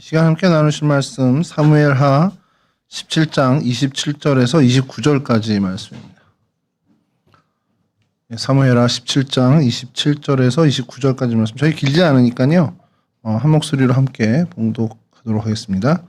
시간 함께 나누실 말씀 사무엘하 17장 27절에서 29절까지 말씀입니다. 사무엘하 17장 27절에서 29절까지 말씀. 저희 길지 않으니까요. 한 목소리로 함께 봉독하도록 하겠습니다.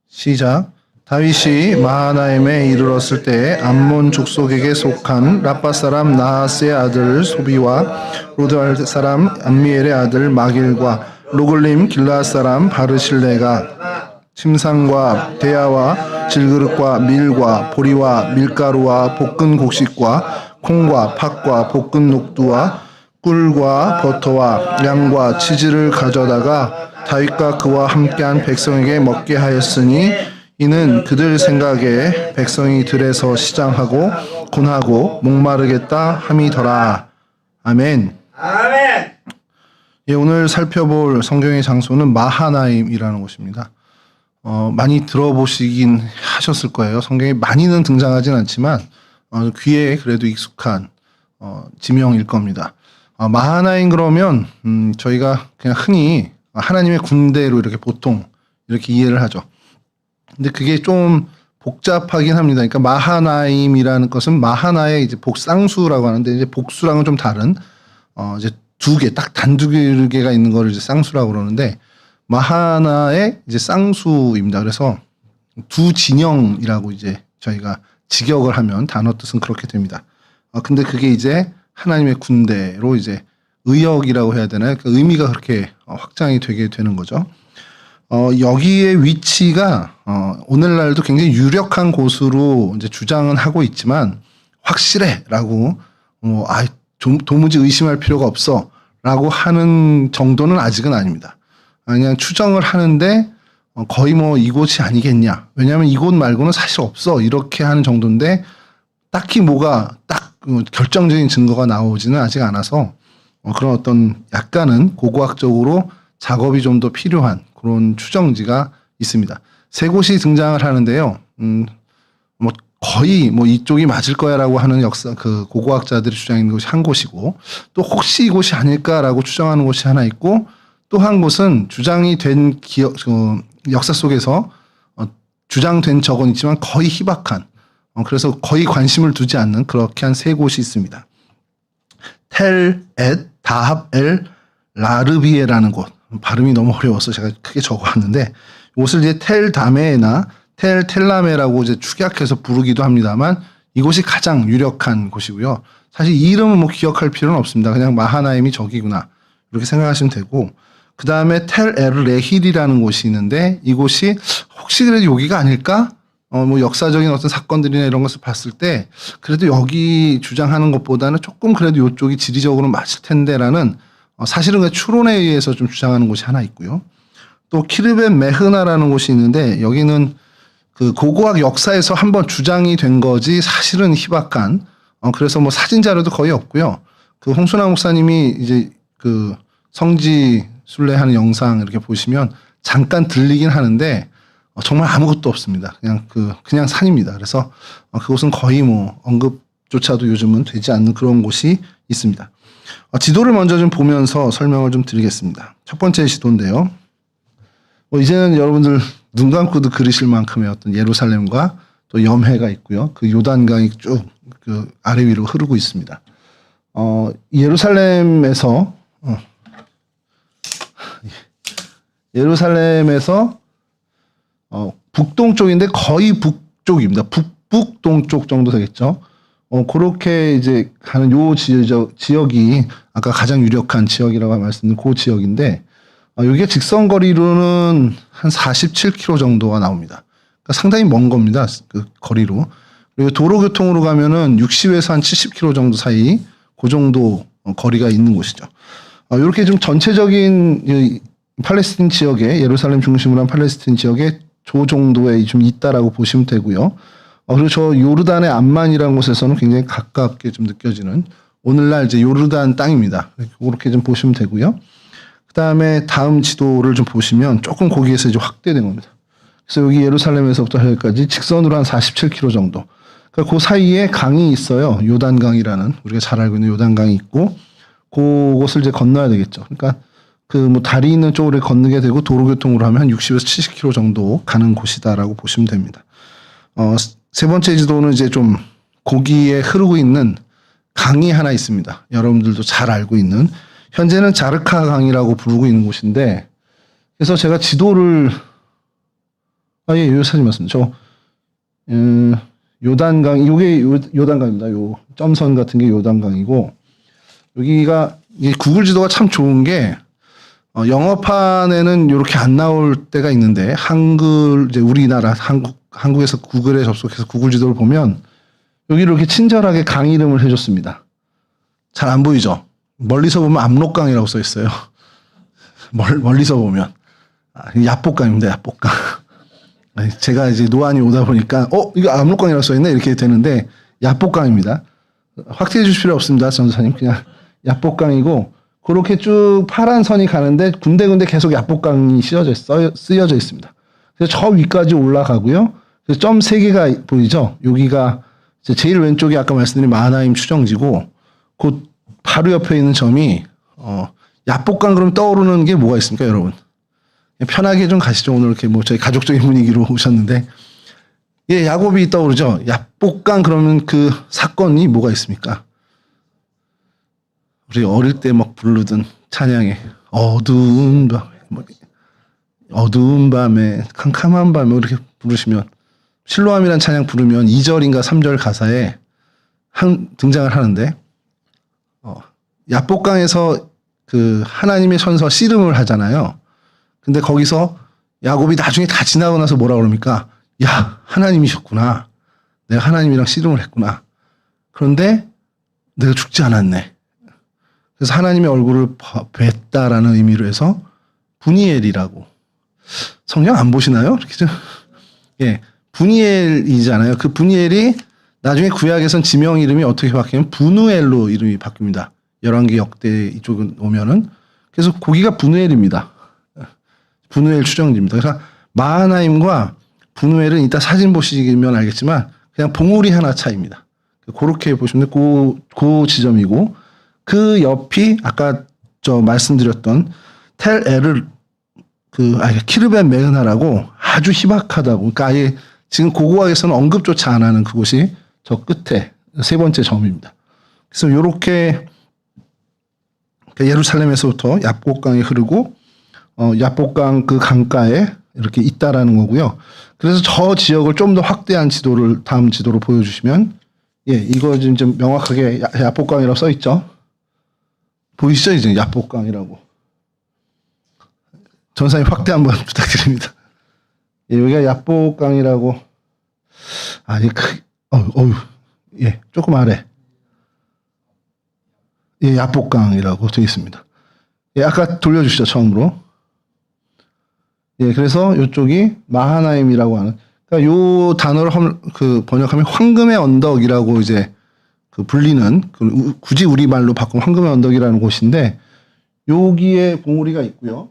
시작. 다윗이 마하나임에 이르렀을 때 암몬 족속에게 속한 라빠 사람 나하스의 아들 소비와 로드알 사람 암미엘의 아들 마길과 로글림 길라앗 사람 바르실레가 침상과 대야와 질그릇과 밀과 보리와 밀가루와 볶은 곡식과 콩과 팥과 볶은 녹두와 꿀과 버터와 양과 치즈를 가져다가 다윗과 그와 함께한 백성에게 먹게 하였으니 이는 그들 생각에 백성이 들에서 시장하고 곤하고 목마르겠다 함이더라. 아멘. 아멘. 예, 오늘 살펴볼 성경의 장소는 마하나임이라는 곳입니다. 많이 들어보시긴 하셨을 거예요. 성경에 많이는 등장하진 않지만 귀에 그래도 익숙한 지명일 겁니다. 마하나임 그러면 저희가 그냥 흔히 하나님의 군대로 이렇게 보통 이렇게 이해를 하죠. 근데 그게 좀 복잡하긴 합니다. 그러니까 마하나임이라는 것은 마하나의 이제 복쌍수라고 하는데 이제 복수랑은 좀 다른 이제 두 개, 딱 단두 개가 있는 거를 이제 쌍수라고 그러는데 마하나의 이제 쌍수입니다. 그래서 두 진영이라고 이제 저희가 직역을 하면 단어 뜻은 그렇게 됩니다. 근데 그게 이제 하나님의 군대로 이제 의역이라고 해야 되나요? 그 의미가 그렇게 확장이 되게 되는 거죠. 여기의 위치가 오늘날도 굉장히 유력한 곳으로 이제 주장은 하고 있지만 확실해라고 도무지 의심할 필요가 없어라고 하는 정도는 아직은 아닙니다. 그냥 추정을 하는데 거의 뭐 이곳이 아니겠냐. 왜냐하면 이곳 말고는 사실 없어 이렇게 하는 정도인데 딱히 뭐가 딱 결정적인 증거가 나오지는 아직 않아서 그런 어떤 약간은 고고학적으로 작업이 좀 더 필요한 그런 추정지가 있습니다. 세 곳이 등장을 하는데요. 뭐 거의 뭐 이쪽이 맞을 거야라고 하는 그 고고학자들이 주장하는 곳이 한 곳이고 또 혹시 이곳이 아닐까라고 추정하는 곳이 하나 있고 또 한 곳은 주장이 된 역사 속에서 주장된 적은 있지만 거의 희박한 그래서 거의 관심을 두지 않는 그렇게 한 세 곳이 있습니다. 텔-엣 다합-엘 라르비에라는 곳. 발음이 너무 어려워서 제가 크게 적어왔는데 이곳을 이제 텔다메나 텔라메라고 이제 축약해서 부르기도 합니다만 이곳이 가장 유력한 곳이고요. 사실 이 이름은 뭐 기억할 필요는 없습니다. 그냥 마하나임이 저기구나 이렇게 생각하시면 되고 그 다음에 텔-엘-레힐이라는 곳이 있는데 이곳이 혹시 그래도 여기가 아닐까? 뭐 역사적인 어떤 사건들이나 이런 것을 봤을 때 그래도 여기 주장하는 것보다는 조금 그래도 이쪽이 지리적으로 맞을 텐데라는 사실은 그 추론에 의해서 좀 주장하는 곳이 하나 있고요. 또 키르벳 메흐나라는 곳이 있는데 여기는 그 고고학 역사에서 한번 주장이 된 거지 사실은 희박한 그래서 뭐 사진 자료도 거의 없고요. 그 홍순아 목사님이 이제 그 성지 순례하는 영상 이렇게 보시면 잠깐 들리긴 하는데 정말 아무것도 없습니다. 그냥 산입니다. 그래서 그곳은 거의 뭐 언급조차도 요즘은 되지 않는 그런 곳이 있습니다. 지도를 먼저 좀 보면서 설명을 좀 드리겠습니다. 첫 번째 지도인데요. 이제는 여러분들 눈 감고도 그리실 만큼의 어떤 예루살렘과 또 염해가 있고요. 그 요단강이 쭉 그 아래 위로 흐르고 있습니다. 예루살렘에서 북동쪽인데 거의 북쪽입니다. 북북동쪽 정도 되겠죠. 그렇게 이제 가는 요 지역이 아까 가장 유력한 지역이라고 말씀드린 그 지역인데, 여기가 직선 거리로는 한 47km 정도가 나옵니다. 그러니까 상당히 먼 겁니다. 그 거리로. 그리고 도로교통으로 가면은 60에서 한 70km 정도 사이 그 정도 거리가 있는 곳이죠. 이렇게 좀 전체적인 팔레스틴 지역에 예루살렘 중심으로 한 팔레스틴 지역에 저 정도에 좀 있다라고 보시면 되고요. 그리고 저 요르단의 암만이라는 곳에서는 굉장히 가깝게 좀 느껴지는 오늘날 이제 요르단 땅입니다. 그렇게 좀 보시면 되고요. 그 다음에 다음 지도를 좀 보시면 조금 거기에서 이제 확대된 겁니다. 그래서 여기 예루살렘에서부터 여기까지 직선으로 한 47km 정도. 그러니까 그 사이에 강이 있어요. 요단강이라는 우리가 잘 알고 있는 요단강이 있고 그곳을 이제 건너야 되겠죠. 그러니까 그 뭐 다리 있는 쪽으로 건너게 되고 도로교통으로 하면 한 60에서 70km 정도 가는 곳이다라고 보시면 됩니다. 세 번째 지도는 이제 좀 고기에 흐르고 있는 강이 하나 있습니다. 여러분들도 잘 알고 있는 현재는 자르카 강이라고 부르고 있는 곳인데 그래서 제가 지도를 요 사진 맞습니다. 요단강 요게 요단강입니다. 요 점선 같은 게 요단강이고 여기가 이 구글 지도가 참 좋은 게 영어판에는 이렇게 안 나올 때가 있는데 한글 이제 우리나라 한국에서 구글에 접속해서 구글 지도를 보면 여기를 이렇게 친절하게 강 이름을 해줬습니다. 잘 안 보이죠? 멀리서 보면 압록강이라고 써 있어요. 멀리서 보면 야복강입니다. 야복강. 제가 이제 노안이 오다 보니까 이거 압록강이라고 써 있네 이렇게 되는데 야복강입니다. 확대해 주실 필요 없습니다, 전사님. 그냥 야복강이고 그렇게 쭉 파란 선이 가는데 군데군데 계속 야복강이 쓰여져 있습니다. 그래서 저 위까지 올라가고요. 그래서 점 3개가 보이죠? 여기가 제일 왼쪽이 아까 말씀드린 마하나임 추정지고 그 바로 옆에 있는 점이 야복강 그러면 떠오르는 게 뭐가 있습니까, 여러분? 편하게 좀 가시죠. 오늘 이렇게 뭐 저희 가족적인 분위기로 오셨는데 야곱이 떠오르죠. 야복강 그러면 그 사건이 뭐가 있습니까? 우리 어릴 때 막 부르던 찬양에 어두운 밤에 캄캄한 밤에 이렇게 부르시면 실로암이라는 찬양 부르면 2절인가 3절 가사에 등장을 하는데 야복강에서 그 하나님의 선서 씨름을 하잖아요. 근데 거기서 야곱이 나중에 다 지나고 나서 뭐라 그럽니까? 야, 하나님이셨구나. 내가 하나님이랑 씨름을 했구나. 그런데 내가 죽지 않았네. 그래서 하나님의 얼굴을 뵀다라는 의미로 해서 분이엘이라고. 성경 안 보시나요? 이렇게 좀 분이엘이잖아요. 그 분이엘이 나중에 구약에선 지명 이름이 어떻게 바뀌면 분우엘로 이름이 바뀝니다. 열왕기 역대 이쪽은 오면은 그래서 거기가 분우엘입니다. 분우엘 추정지입니다. 그래서 마하나임과 분우엘은 이따 사진 보시면 알겠지만 그냥 봉우리 하나 차이입니다. 그렇게 보시면 그 지점이고 그 옆이 아까 저 말씀드렸던 텔-엘을 키르벤 메흐나라고 아주 희박하다고. 그러니까 아예 지금 고고학에서는 언급조차 안 하는 그곳이 저 끝에 세 번째 점입니다. 그래서 요렇게 예루살렘에서부터 야복강이 흐르고 야복강 그 강가에 이렇게 있다라는 거고요. 그래서 저 지역을 좀 더 확대한 지도를 다음 지도로 보여주시면 이거 지금 좀 명확하게 야복강이라고 써 있죠. 보이시죠? 이제 야복강이라고. 전사님 확대 한번 부탁드립니다. 여기가 야복강이라고. 조금 아래. 야복강이라고 되어 있습니다. 아까 돌려주시죠, 처음으로. 그래서 이쪽이 마하나임이라고 하는, 그러니까 요 단어를 번역하면 황금의 언덕이라고 이제 불리는, 굳이 우리말로 바꾸면 황금의 언덕이라는 곳인데, 여기에 봉우리가 있고요.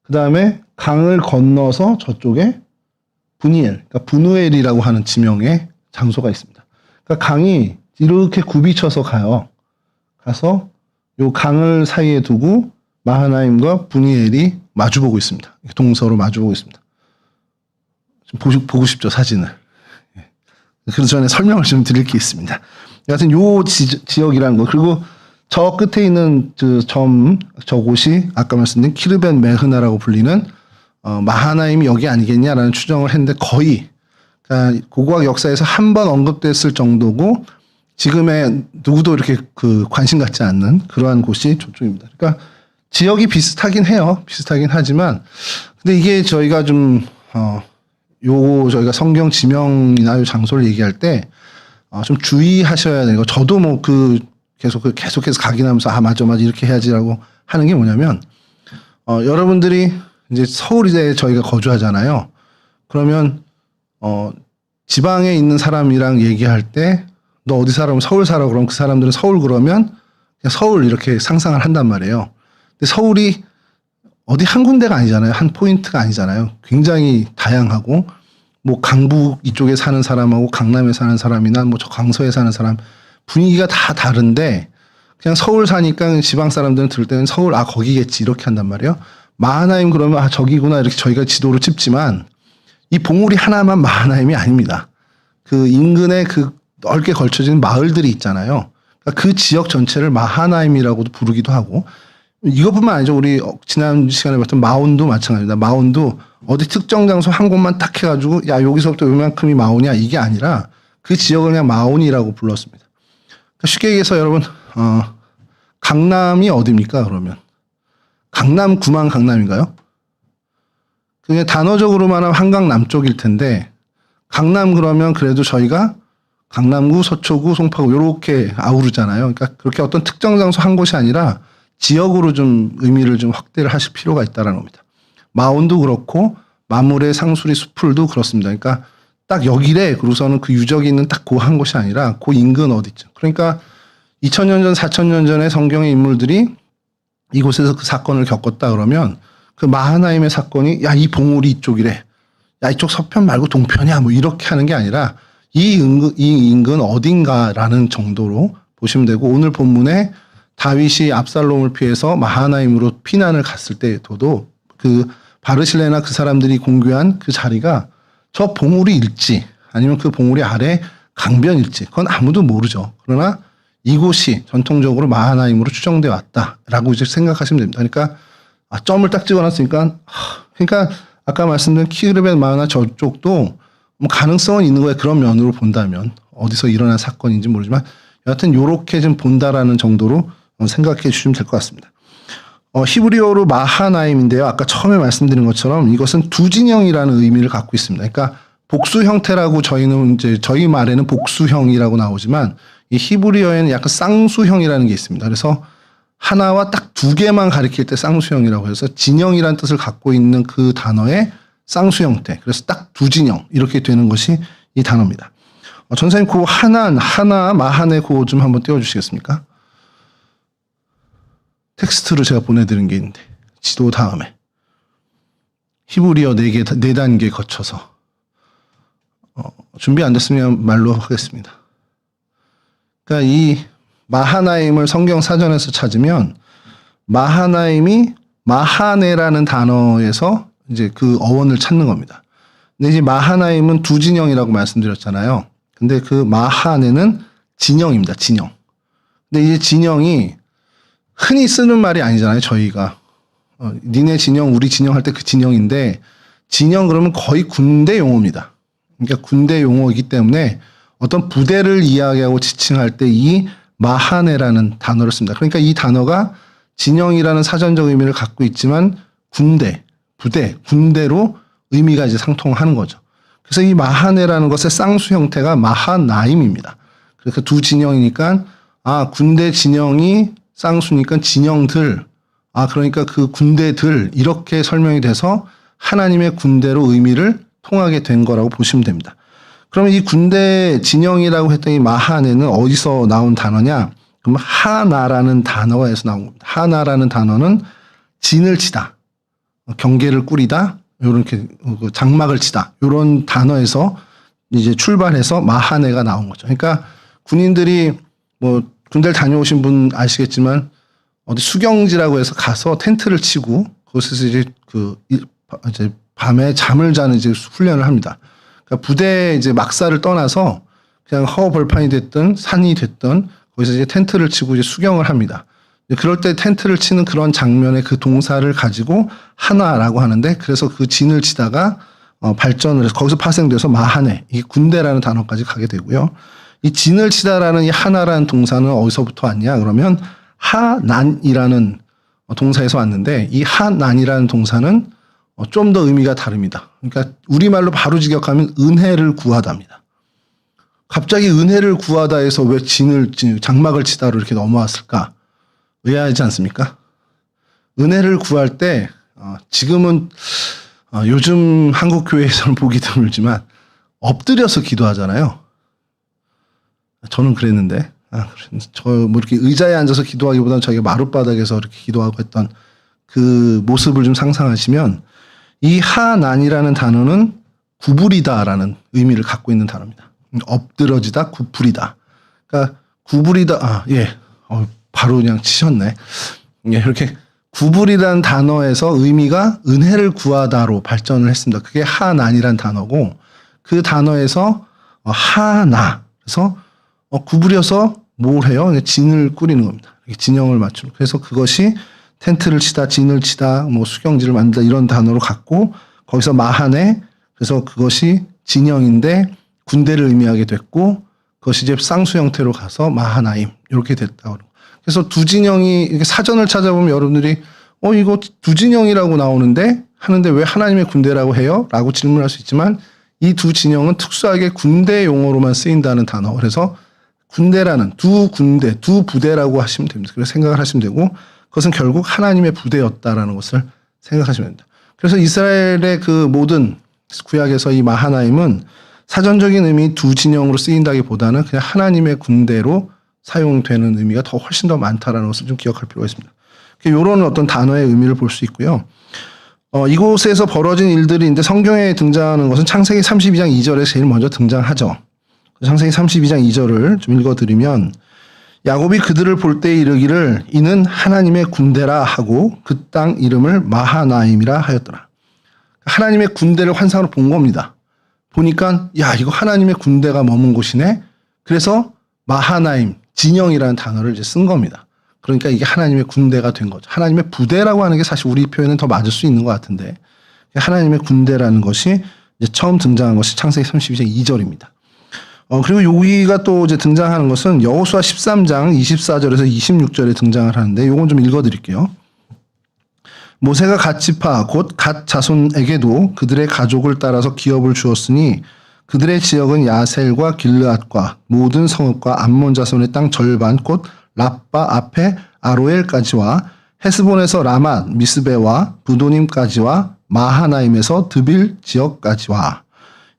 그 다음에 강을 건너서 저쪽에 분이엘, 그러니까 분우엘이라고 하는 지명의 장소가 있습니다. 그러니까 강이 이렇게 굽이쳐서 가요. 가서 요 강을 사이에 두고 마하나임과 분이엘이 마주보고 있습니다. 동서로 마주보고 있습니다. 좀 보고 싶죠, 사진을. 그래서 전에 설명을 좀 드릴 게 있습니다. 여하튼 요 지역이라는 거, 그리고 저 끝에 있는 저곳이 아까 말씀드린 키르벤 메흐나라고 불리는 마하나임이 여기 아니겠냐라는 추정을 했는데 거의, 그러니까 고고학 역사에서 한 번 언급됐을 정도고 지금의 누구도 이렇게 관심 갖지 않는 그러한 곳이 저쪽입니다. 그러니까 지역이 비슷하긴 해요. 비슷하긴 하지만 근데 이게 저희가 좀 저희가 성경 지명이나 요 장소를 얘기할 때 좀 주의하셔야 되는 거. 저도 뭐 계속해서 각인하면서 맞아 이렇게 해야지라고 하는 게 뭐냐면 여러분들이 이제 서울에 저희가 거주하잖아요. 그러면 지방에 있는 사람이랑 얘기할 때 너 어디 살아? 서울 살아. 그럼 그 사람들은 서울 그러면 그냥 서울 이렇게 상상을 한단 말이에요. 근데 서울이 어디 한 군데가 아니잖아요. 한 포인트가 아니잖아요. 굉장히 다양하고 뭐 강북 이쪽에 사는 사람하고 강남에 사는 사람이나 뭐 저 강서에 사는 사람 분위기가 다 다른데 그냥 서울 사니까 지방 사람들은 들을 때는 서울 거기겠지 이렇게 한단 말이에요. 마하나임 그러면 저기구나 이렇게 저희가 지도로 짚지만 이 봉우리 하나만 마하나임이 아닙니다. 그 인근에 그 넓게 걸쳐진 마을들이 있잖아요. 그러니까 그 지역 전체를 마하나임이라고도 부르기도 하고 이것뿐만 아니죠. 우리 지난 시간에 봤던 마온도 마찬가지입니다. 마온도 어디 특정 장소 한 곳만 딱 해가지고 야 여기서부터 요만큼이 마온이야 이게 아니라 그 지역을 그냥 마온이라고 불렀습니다. 그러니까 쉽게 얘기해서 여러분 강남이 어디입니까 그러면? 강남구만 강남인가요? 그게 단어적으로 말하면 한강 남쪽일 텐데 강남 그러면 그래도 저희가 강남구, 서초구, 송파구 이렇게 아우르잖아요. 그러니까 그렇게 어떤 특정 장소 한 곳이 아니라 지역으로 좀 의미를 좀 확대를 하실 필요가 있다는 겁니다. 마온도 그렇고 마물의 상수리 수풀도 그렇습니다. 그러니까 딱 여기래 그러고서는 그 유적이 있는 딱 그 한 곳이 아니라 그 인근 어디죠. 그러니까 2000년 전, 4000년 전에 성경의 인물들이 이곳에서 그 사건을 겪었다 그러면 그 마하나임의 사건이 야 이 봉우리 이쪽이래. 야 이쪽 서편 말고 동편이야. 뭐 이렇게 하는 게 아니라 이 인근 어딘가라는 정도로 보시면 되고 오늘 본문에 다윗이 압살롬을 피해서 마하나임으로 피난을 갔을 때도 그 바르실레나 그 사람들이 공개한 그 자리가 저 봉우리일지 아니면 그 봉우리 아래 강변일지 그건 아무도 모르죠. 그러나 이곳이 전통적으로 마하나임으로 추정돼 왔다라고 이제 생각하시면 됩니다. 그러니까 점을 딱 찍어놨으니까 그러니까 아까 말씀드린 키르벳 마하나 저쪽도 뭐 가능성은 있는 거예요. 그런 면으로 본다면 어디서 일어난 사건인지 모르지만 여하튼 요렇게 좀 본다라는 정도로 생각해 주시면 될 것 같습니다. 히브리어로 마하나임인데요. 아까 처음에 말씀드린 것처럼 이것은 두 진영이라는 의미를 갖고 있습니다. 그러니까 복수 형태라고 저희는 이제 저희 말에는 복수형이라고 나오지만 이 히브리어에는 약간 쌍수형이라는 게 있습니다. 그래서 하나와 딱 두 개만 가리킬 때 쌍수형이라고 해서 진영이라는 뜻을 갖고 있는 그 단어의 쌍수 형태. 그래서 딱 두 진영 이렇게 되는 것이 이 단어입니다. 전사님 그 하나 마하네 그 좀 한번 띄워주시겠습니까? 텍스트로 제가 보내드린 게 있는데 지도 다음에 히브리어 4단계 거쳐서 준비 안 됐으면 말로 하겠습니다. 그러니까 이 마하나임을 성경 사전에서 찾으면 마하나임이 마하네라는 단어에서 이제 그 어원을 찾는 겁니다. 근데 이제 마하나임은 두 진영이라고 말씀드렸잖아요. 근데 그 마하네는 진영입니다. 진영. 근데 이제 진영이 흔히 쓰는 말이 아니잖아요. 저희가 니네 진영, 우리 진영 할 때 그 진영인데 진영 그러면 거의 군대 용어입니다. 그러니까 군대 용어이기 때문에 어떤 부대를 이야기하고 지칭할 때 이 마하네라는 단어를 씁니다. 그러니까 이 단어가 진영이라는 사전적 의미를 갖고 있지만 군대, 부대, 군대로 의미가 이제 상통하는 거죠. 그래서 이 마하네라는 것의 쌍수 형태가 마하나임입니다. 그래서 두 진영이니까 군대 진영이 쌍수니까 진영들, 그러니까 그 군대들 이렇게 설명이 돼서 하나님의 군대로 의미를 통하게 된 거라고 보시면 됩니다. 그러면 이 군대 진영이라고 했던 이 마하네는 어디서 나온 단어냐? 그럼 하나라는 단어에서 나온 겁니다. 하나라는 단어는 진을 치다, 경계를 꾸리다, 이렇게 장막을 치다, 이런 단어에서 이제 출발해서 마하네가 나온 거죠. 그러니까 군인들이 뭐 군대를 다녀오신 분 아시겠지만 어디 수경지라고 해서 가서 텐트를 치고 그곳에서 이제 밤에 잠을 자는 이제 훈련을 합니다. 그러니까 부대 이제 막사를 떠나서 그냥 허벌판이 됐든 산이 됐든 거기서 이제 텐트를 치고 이제 수경을 합니다. 그럴 때 텐트를 치는 그런 장면의 그 동사를 가지고 하나라고 하는데 그래서 그 진을 치다가 발전을 해서 거기서 파생돼서 마하네, 이 군대라는 단어까지 가게 되고요. 이 진을 치다라는 이 하나라는 동사는 어디서부터 왔냐? 그러면 하난이라는 동사에서 왔는데 이 하난이라는 동사는 좀 더 의미가 다릅니다. 그러니까 우리말로 바로 직역하면 은혜를 구하다입니다. 갑자기 은혜를 구하다 해서 왜 장막을 치다로 이렇게 넘어왔을까? 의아하지 않습니까? 은혜를 구할 때 지금은 요즘 한국 교회에서는 보기 드물지만 엎드려서 기도하잖아요. 저는 그랬는데 저 뭐 이렇게 의자에 앉아서 기도하기보다는 저희가 마룻바닥에서 이렇게 기도하고 했던 그 모습을 좀 상상하시면 이 하난이라는 단어는 구부리다라는 의미를 갖고 있는 단어입니다. 엎드러지다, 구부리다. 그러니까 구부리다, 바로 그냥 치셨네. 이렇게 구불이라는 단어에서 의미가 은혜를 구하다로 발전을 했습니다. 그게 하난이란 단어고 그 단어에서 하나. 그래서 구부려서 뭘 해요? 진을 꾸리는 겁니다. 진영을 맞추는. 그래서 그것이 텐트를 치다, 진을 치다, 뭐 수경지를 만들다 이런 단어로 갖고 거기서 마하네. 그래서 그것이 진영인데 군대를 의미하게 됐고 그것이 이제 쌍수 형태로 가서 마하나임 이렇게 됐다. 그래서 두 진영이 이렇게 사전을 찾아보면 여러분들이 이거 두 진영이라고 나오는데 하는데 왜 하나님의 군대라고 해요? 라고 질문할 수 있지만 이 두 진영은 특수하게 군대 용어로만 쓰인다는 단어. 그래서 군대라는 두 군대, 두 부대라고 하시면 됩니다. 그래서 생각을 하시면 되고 그것은 결국 하나님의 부대였다라는 것을 생각하시면 됩니다. 그래서 이스라엘의 그 모든 구약에서 이 마하나임은 사전적인 의미 두 진영으로 쓰인다기보다는 그냥 하나님의 군대로 사용되는 의미가 더 훨씬 더 많다라는 것을 좀 기억할 필요가 있습니다. 이런 어떤 단어의 의미를 볼 수 있고요. 이곳에서 벌어진 일들이 이제 성경에 등장하는 것은 창세기 32장 2절에 제일 먼저 등장하죠. 창세기 32장 2절을 좀 읽어드리면 야곱이 그들을 볼 때 이르기를 이는 하나님의 군대라 하고 그 땅 이름을 마하나임이라 하였더라. 하나님의 군대를 환상으로 본 겁니다. 보니까 야 이거 하나님의 군대가 머문 곳이네. 그래서 마하나임 진영이라는 단어를 이제 쓴 겁니다. 그러니까 이게 하나님의 군대가 된 거죠. 하나님의 부대라고 하는 게 사실 우리 표현은 더 맞을 수 있는 것 같은데 하나님의 군대라는 것이 이제 처음 등장한 것이 창세기 32장 2절입니다. 그리고 여기가 또 이제 등장하는 것은 여호수아 13장 24절에서 26절에 등장을 하는데 요건 좀 읽어드릴게요. 모세가 갓 지파 곧 갓 자손에게도 그들의 가족을 따라서 기업을 주었으니 그들의 지역은 야셀과 길르앗과 모든 성읍과 암몬 자손의 땅 절반 곧 라빠 앞에 아로엘까지와 헤스본에서 라맛 미스베와 부도님까지와 마하나임에서 드빌 지역까지와.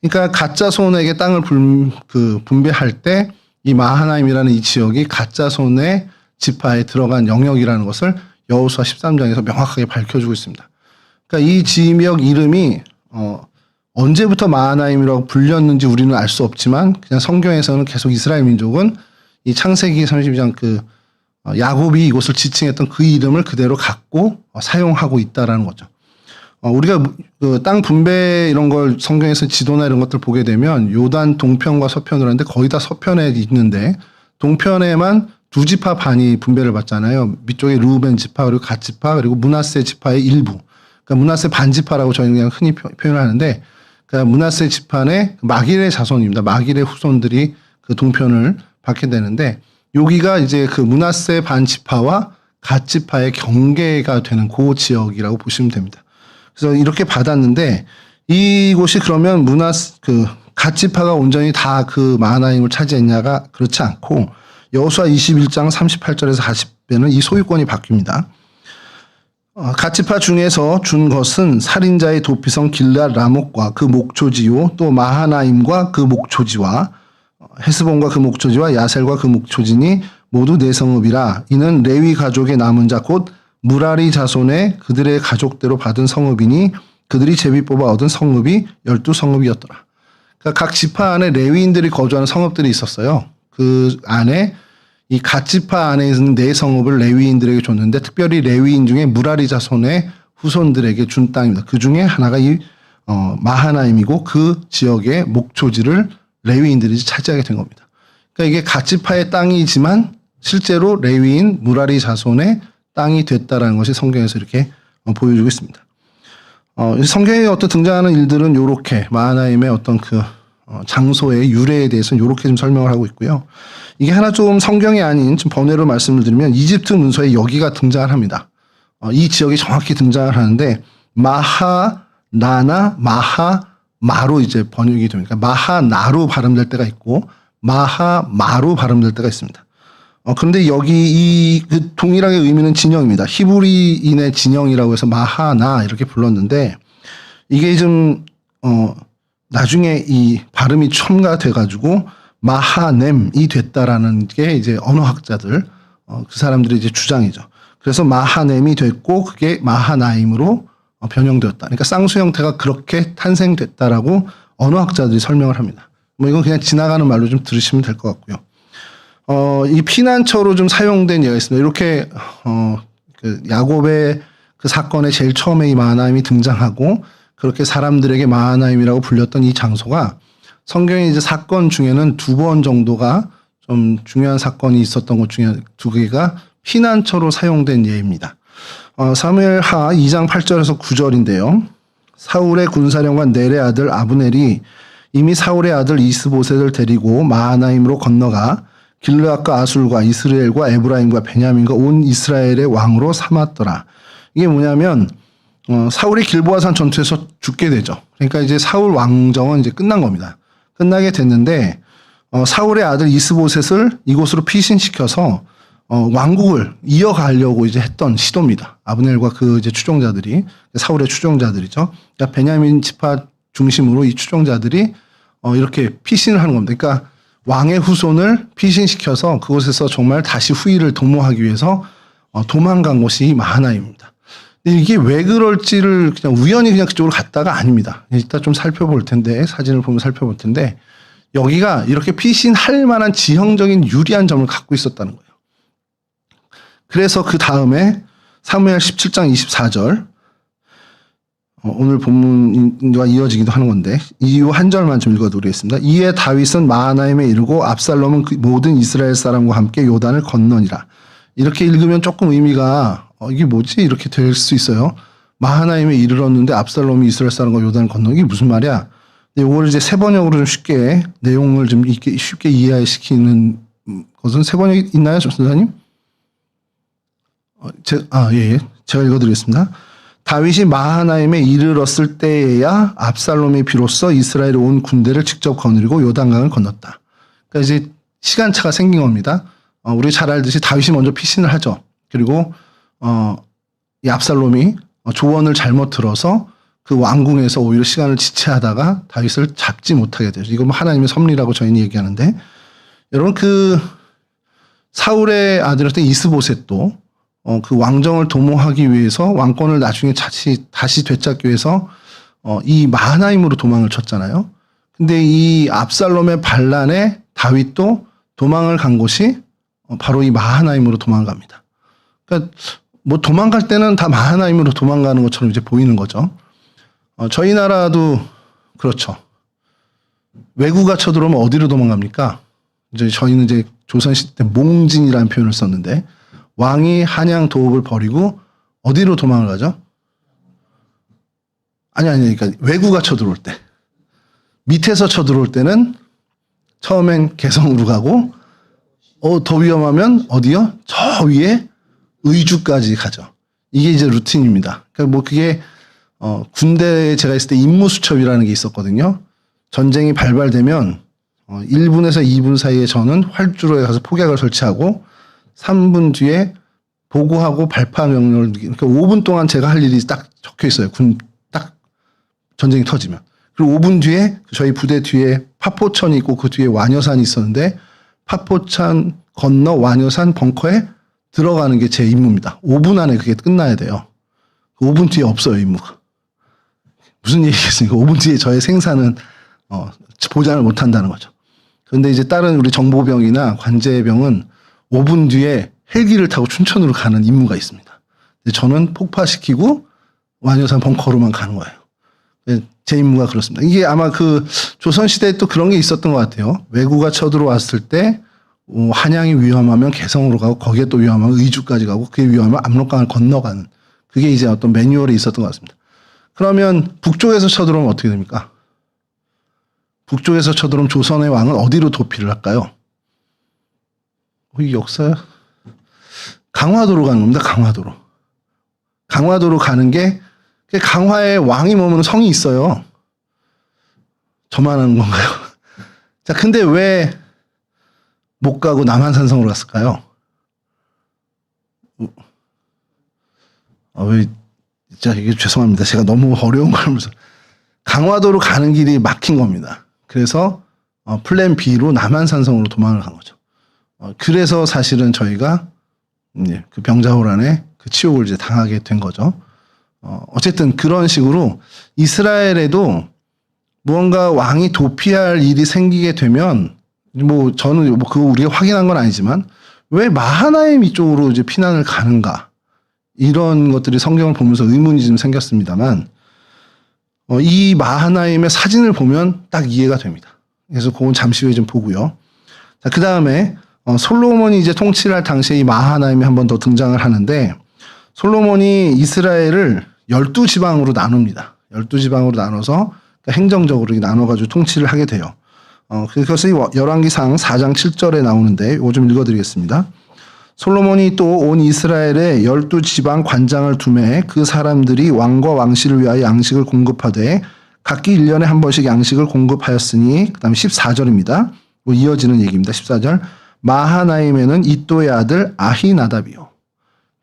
그러니까 갓 자손에게 땅을 분배할 때 이 마하나임이라는 이 지역이 갓 자손의 지파에 들어간 영역이라는 것을 여호수아 13장에서 명확하게 밝혀주고 있습니다. 그러니까 이 지역 이름이 언제부터 마하나임이라고 불렸는지 우리는 알 수 없지만 그냥 성경에서는 계속 이스라엘 민족은 이 창세기 32장 야곱이 이곳을 지칭했던 그 이름을 그대로 갖고 사용하고 있다라는 거죠. 우리가 그 땅 분배 이런 걸 성경에서 지도나 이런 것들 보게 되면 요단 동편과 서편으로 하는데 거의 다 서편에 있는데 동편에만 두 지파 반이 분배를 받잖아요. 밑쪽에 르우벤 지파 그리고 갓 지파 그리고 므낫세 지파의 일부. 그러니까 므낫세 반 지파라고 저희는 그냥 흔히 표현하는데 그러니까 므낫세 지파의 마길의 자손입니다. 마길의 후손들이 그 동편을 받게 되는데 여기가 이제 그 므낫세 반 지파와 갓 지파의 경계가 되는 그 지역이라고 보시면 됩니다. 그래서 이렇게 받았는데 이곳이 그러면 갓 지파가 온전히 다 그 마하나임을 차지했냐가 그렇지 않고 여호수아 21장 38절에서 40배는 이 소유권이 바뀝니다. 갓 지파 중에서 준 것은 살인자의 도피성 길르앗 라못과 그 목초지요 또 마하나임과 그 목초지와 헤스본과 그 목초지와 야셀과 그 목초지니 모두 네 성읍이라. 이는 레위 가족의 남은 자 곧 무라리 자손의 그들의 가족대로 받은 성읍이니 그들이 제비 뽑아 얻은 성읍이 12성읍이었더라. 그러니까 각 지파 안에 레위인들이 거주하는 성읍들이 있었어요. 그 안에 이 갓 지파 안에 있는 네 성읍을 레위인들에게 줬는데 특별히 레위인 중에 무라리 자손의 후손들에게 준 땅입니다. 그 중에 하나가 이 마하나임이고 그 지역의 목초지를 레위인들이 차지하게 된 겁니다. 그러니까 이게 갓 지파의 땅이지만 실제로 레위인 무라리 자손의 땅이 됐다라는 것이 성경에서 이렇게 보여주고 있습니다. 성경에 어떤 등장하는 일들은 이렇게 마하나임의 어떤 장소의 유래에 대해서는 이렇게 좀 설명을 하고 있고요. 이게 하나 좀 성경이 아닌 좀 번외로 말씀을 드리면 이집트 문서에 여기가 등장을 합니다. 이 지역이 정확히 등장을 하는데 마하나나 마하마로 이제 번역이 됩니다. 마하나로 발음될 때가 있고 마하마로 발음될 때가 있습니다. 그런데 여기 그 동일하게 의미는 진영입니다. 히브리인의 진영이라고 해서 마하나 이렇게 불렀는데 이게 좀 나중에 이 발음이 첨가돼 가지고 마하넴이 됐다라는 게 이제 언어학자들 그 사람들의 이제 주장이죠. 그래서 마하넴이 됐고 그게 마하나임으로 변형되었다. 그러니까 쌍수 형태가 그렇게 탄생됐다라고 언어학자들이 설명을 합니다. 뭐 이건 그냥 지나가는 말로 좀 들으시면 될 것 같고요. 이 피난처로 좀 사용된 예가 있습니다. 이렇게 그 야곱의 그 사건에 제일 처음에 이 마하나임이 등장하고 그렇게 사람들에게 마하나임이라고 불렸던 이 장소가 성경의 이제 사건 중에는 2번 정도가 좀 중요한 사건이 있었던 것 중에 2개가 피난처로 사용된 예입니다. 사무엘하 2장 8절에서 9절인데요. 사울의 군사령관 넬의 아들 아브넬이 이미 사울의 아들 이스보셋을 데리고 마하나임으로 건너가 길르앗과 아술과 이스라엘과 에브라임과 베냐민과 온 이스라엘의 왕으로 삼았더라. 이게 뭐냐면 사울이 길보아산 전투에서 죽게 되죠. 그러니까 이제 사울 왕정은 이제 끝난 겁니다. 끝나게 됐는데 사울의 아들 이스보셋을 이곳으로 피신시켜서 왕국을 이어가려고 이제 했던 시도입니다. 아브넬과 그 이제 추종자들이 사울의 추종자들이죠. 그러니까 베냐민 지파 중심으로 이 추종자들이 이렇게 피신을 하는 겁니다. 그러니까 왕의 후손을 피신시켜서 그곳에서 정말 다시 후위를 도모하기 위해서 도망간 곳이 마하나임입니다. 근데 이게 왜 그럴지를 그냥 우연히 그냥 그쪽으로 갔다가 아닙니다. 이따 좀 살펴볼 텐데 사진을 보면 살펴볼 텐데 여기가 이렇게 피신할 만한 지형적인 유리한 점을 갖고 있었다는 거예요. 그래서 그 다음에 사무엘 17장 24절 오늘 본문과 이어지기도 하는 건데 이후 한 절만 좀 읽어드리겠습니다. 이에 다윗은 마하나임에 이르고 압살롬은 그 모든 이스라엘 사람과 함께 요단을 건너니라. 이렇게 읽으면 조금 의미가 이게 뭐지? 이렇게 될 수 있어요. 마하나임에 이르렀는데 압살롬이 이스라엘 사람과 요단을 건너는 게 무슨 말이야? 이걸 이제 세번역으로 좀 쉽게 내용을 좀 쉽게 이해시키는 것은 세번역이 있나요, 전사님? 예. 제가 읽어드리겠습니다. 다윗이 마하나임에 이르렀을 때에야 압살롬이 비로소 이스라엘의 온 군대를 직접 거느리고 요단강을 건넜다. 그러니까 이제 시간차가 생긴 겁니다. 우리 잘 알듯이 다윗이 먼저 피신을 하죠. 그리고 이 압살롬이 조언을 잘못 들어서 그 왕궁에서 오히려 시간을 지체하다가 다윗을 잡지 못하게 되죠. 이건 뭐 하나님의 섭리라고 저희는 얘기하는데 여러분 그 사울의 아들이었던 이스보셋도 그 왕정을 도모하기 위해서 왕권을 나중에 다시 되찾기 위해서 이 마하나임으로 도망을 쳤잖아요. 근데 이 압살롬의 반란에 다윗도 도망을 간 곳이 바로 이 마하나임으로 도망갑니다. 그러니까 뭐 도망갈 때는 다 마하나임으로 도망가는 것처럼 이제 보이는 거죠. 저희 나라도 그렇죠. 왜구가 쳐들어오면 어디로 도망갑니까? 이제 저희는 이제 조선시대 때 몽진이라는 표현을 썼는데 왕이 한양 도읍을 버리고 어디로 도망을 가죠? 아니, 그러니까 왜구가 쳐들어올 때. 밑에서 쳐들어올 때는 처음엔 개성으로 가고, 더 위험하면 어디요? 저 위에 의주까지 가죠. 이게 이제 루틴입니다. 그러니까 뭐 그게, 군대에 제가 있을 때 임무수첩이라는 게 있었거든요. 전쟁이 발발되면, 1분에서 2분 사이에 저는 활주로에 가서 폭약을 설치하고, 3분 뒤에 보고하고 발파 명령을 그러니까 5분 동안 제가 할 일이 딱 적혀 있어요. 딱 전쟁이 터지면. 그리고 5분 뒤에 저희 부대 뒤에 파포천이 있고 그 뒤에 완여산이 있었는데 파포천 건너 완여산 벙커에 들어가는 게 제 임무입니다. 5분 안에 그게 끝나야 돼요. 5분 뒤에 없어요, 임무가. 무슨 얘기겠습니까? 5분 뒤에 저의 생산은 보장을 못 한다는 거죠. 그런데 이제 다른 우리 정보병이나 관제병은 5분 뒤에 헬기를 타고 춘천으로 가는 임무가 있습니다. 저는 폭파시키고 완여산 벙커로만 가는 거예요. 제 임무가 그렇습니다. 이게 아마 그 조선시대에 또 그런 게 있었던 것 같아요. 왜구가 쳐들어왔을 때 한양이 위험하면 개성으로 가고 거기에 또 위험하면 의주까지 가고 그게 위험하면 압록강을 건너가는 그게 이제 어떤 매뉴얼이 있었던 것 같습니다. 그러면 북쪽에서 쳐들어오면 어떻게 됩니까? 북쪽에서 쳐들어오면 조선의 왕은 어디로 도피를 할까요? 이 역사야? 강화도로 가는 겁니다. 강화도로. 강화도로 가는 게 강화에 왕이 머무는 성이 있어요. 저만 하는 건가요? 자, 근데 왜 못 가고 남한산성으로 갔을까요? 진짜 이게 죄송합니다. 제가 너무 어려운 걸 하면서 강화도로 가는 길이 막힌 겁니다. 그래서 플랜 B로 남한산성으로 도망을 간 거죠. 그래서 사실은 저희가 그 병자호란에 그 치욕을 이제 당하게 된 거죠. 어쨌든 그런 식으로 이스라엘에도 무언가 왕이 도피할 일이 생기게 되면 뭐 저는 뭐 그거 우리가 확인한 건 아니지만 왜 마하나임 이쪽으로 이제 피난을 가는가 이런 것들이 성경을 보면서 의문이 좀 생겼습니다만 이 마하나임의 사진을 보면 딱 이해가 됩니다. 그래서 그건 잠시 후에 좀 보고요. 자, 그 다음에 솔로몬이 이제 통치를 할 당시에 이 마하나임이 한 번 더 등장을 하는데 솔로몬이 이스라엘을 12지방으로 나눕니다. 12지방으로 나눠서 행정적으로 나눠가지고 통치를 하게 돼요. 그것이 열왕기상 4장 7절에 나오는데 이거 좀 읽어드리겠습니다. 솔로몬이 또 온 이스라엘에 12지방 관장을 두매 그 사람들이 왕과 왕실을 위하여 양식을 공급하되 각기 1년에 한 번씩 양식을 공급하였으니 그 다음에 14절입니다. 뭐 이어지는 얘기입니다. 14절 마하나임에는 이또의 아들 아히나답이요.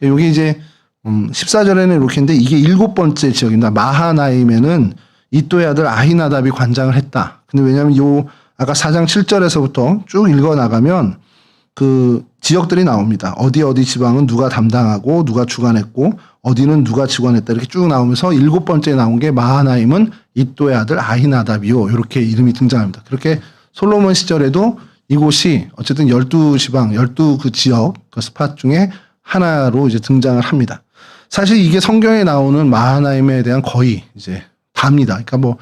여기 이제 14절에는 이렇게 했는데 이게 7번째 지역입니다. 마하나임에는 이또의 아들 아히나답이 관장을 했다. 근데 왜냐하면 요 아까 4장 7절에서부터 쭉 읽어 나가면 그 지역들이 나옵니다. 어디 지방은 누가 담당하고 누가 주관했고 어디는 누가 주관했다 이렇게 쭉 나오면서 7번째 나온 게 마하나임은 이또의 아들 아히나답이요. 이렇게 이름이 등장합니다. 그렇게 솔로몬 시절에도 이곳이 어쨌든 12지방, 12그 지역, 그 스팟 중에 하나로 이제 등장을 합니다. 사실 이게 성경에 나오는 마하나임에 대한 거의 이제 답니다. 그러니까 뭐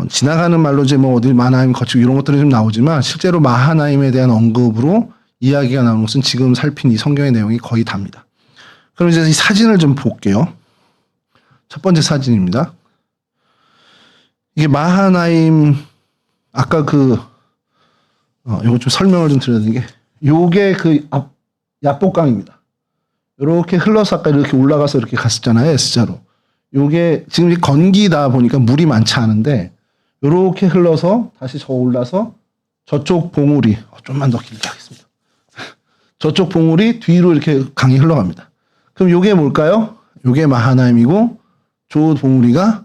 지나가는 말로 이제 뭐 어디 마하나임 거치고 이런 것들이 좀 나오지만 실제로 마하나임에 대한 언급으로 이야기가 나오는 것은 지금 살핀 이 성경의 내용이 거의 답니다. 그럼 이제 이 사진을 좀 볼게요. 첫 번째 사진입니다. 이게 마하나임 아까 요거 좀 설명을 좀 드려야 되는 게 요게 그 야복강입니다. 이렇게 흘러서 아까 이렇게 올라가서 이렇게 갔었잖아요. S자로. 요게 지금 건기다 보니까 물이 많지 않은데 요렇게 흘러서 다시 저 올라서 저쪽 봉우리 좀만 더 길게 하겠습니다. 저쪽 봉우리 뒤로 이렇게 강이 흘러갑니다. 그럼 요게 뭘까요? 요게 마하나임이고 저 봉우리가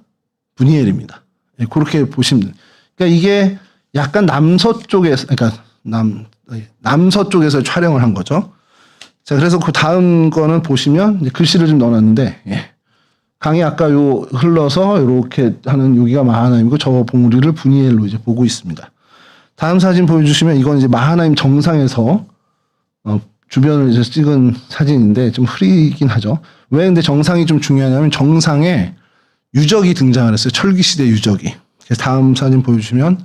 브니엘입니다. 예, 그렇게 보시면 됩니다. 그러니까 이게 약간 남서쪽에서 그러니까 남서쪽에서 촬영을 한 거죠. 자, 그래서 그 다음 거는 보시면 이제 글씨를 좀 넣어놨는데, 예. 강이 아까 요 흘러서 이렇게 하는 여기가 마하나임이고 저 봉우리를 브니엘로 이제 보고 있습니다. 다음 사진 보여주시면 이건 이제 마하나임 정상에서 주변을 이제 찍은 사진인데 좀 흐리긴 하죠. 왜 근데 정상이 좀 중요하냐면 정상에 유적이 등장을 했어요. 철기시대 유적이. 그래서 다음 사진 보여주시면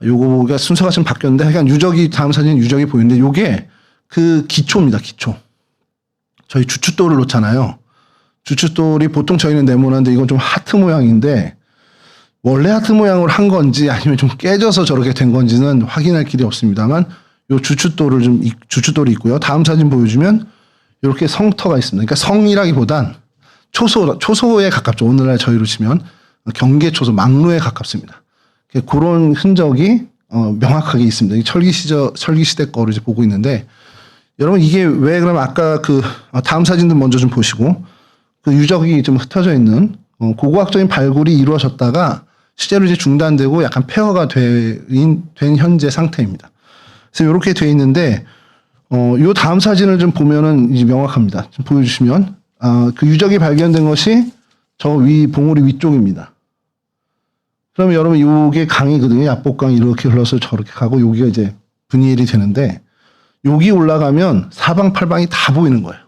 요거가 순서가 좀 바뀌었는데 그러니까 유적이 다음 사진 유적이 보이는데 요게 그 기초입니다. 기초. 저희 주춧돌을 놓잖아요. 주춧돌이 보통 저희는 네모난데 이건 좀 하트 모양인데 원래 하트 모양으로 한 건지 아니면 좀 깨져서 저렇게 된 건지는 확인할 길이 없습니다만 요 주춧돌이 있고요. 다음 사진 보여주면 이렇게 성터가 있습니다. 그러니까 성이라기보단 초소에 가깝죠. 오늘날 저희로 치면 경계초소, 막루에 가깝습니다. 그런 흔적이 명확하게 있습니다. 철기시대 거를 이제 보고 있는데 여러분 이게 왜 그러면 아까 다음 사진도 먼저 좀 보시고 그 유적이 좀 흩어져 있는 고고학적인 발굴이 이루어졌다가 실제로 이제 중단되고 약간 폐허가 된 현재 상태입니다. 그래서 이렇게 돼 있는데 요 다음 사진을 좀 보면은 이제 명확합니다. 좀 보여주시면 그 유적이 발견된 것이 저 봉우리 위쪽입니다. 그러면 여러분 요게 강이거든요. 야복강이 이렇게 흘러서 저렇게 가고 여기가 이제 브니엘이 되는데 여기 올라가면 사방팔방이 다 보이는 거예요.